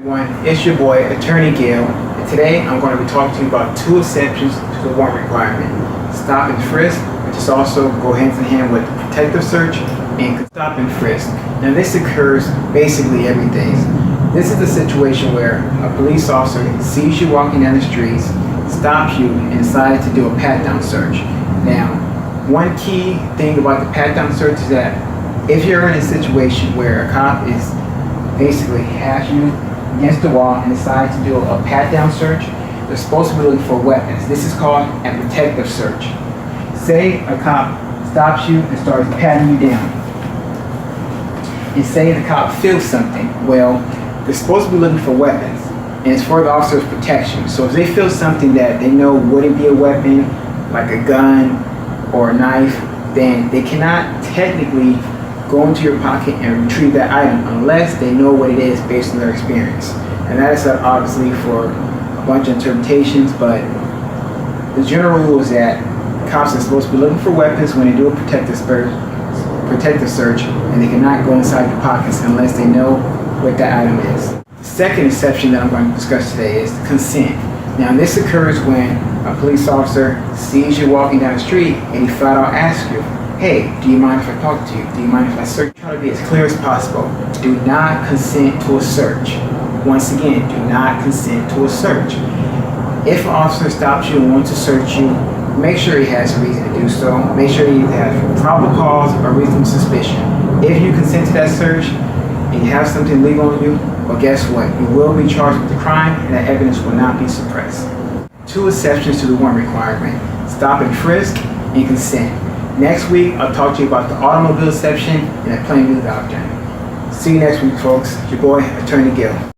Everyone, it's your boy, Attorney Gil, and today I'm going to be talking to you about two exceptions to the warrant requirement. Stop and frisk, which is also go hand in hand with protective search, and stop and frisk. Now this occurs basically every day. This is the situation where a police officer sees you walking down the streets, stops you, and decides to do a pat-down search. Now, one key thing about the pat-down search is that if you're in a situation where a cop is basically has you against the wall and decides to do a pat-down search, they're supposed to be looking for weapons. This is called a protective search. Say a cop stops you and starts patting you down. And say the cop feels something. Well, they're supposed to be looking for weapons, and it's for the officer's protection. So if they feel something that they know wouldn't be a weapon, like a gun or a knife, then they cannot technically go into your pocket and retrieve that item unless they know what it is based on their experience. And that is obviously for a bunch of interpretations, but the general rule is that cops are supposed to be looking for weapons when they do a protective search, and they cannot go inside your pockets unless they know what that item is. The second exception that I'm going to discuss today is consent. Now this occurs when a police officer sees you walking down the street and he flat out asks you, hey, do you mind if I talk to you? Do you mind if I search? Try to be as clear as possible. Do not consent to a search. Once again, do not consent to a search. If an officer stops you and wants to search you, make sure he has a reason to do so. Make sure you have probable cause or reasonable suspicion. If you consent to that search and you have something legal on you, well, guess what? You will be charged with the crime and that evidence will not be suppressed. Two exceptions to the warrant requirement: stop and frisk and consent. Next week, I'll talk to you about the automobile exception and the plain view doctrine. See you next week, folks. It's your boy, Attorney Gil.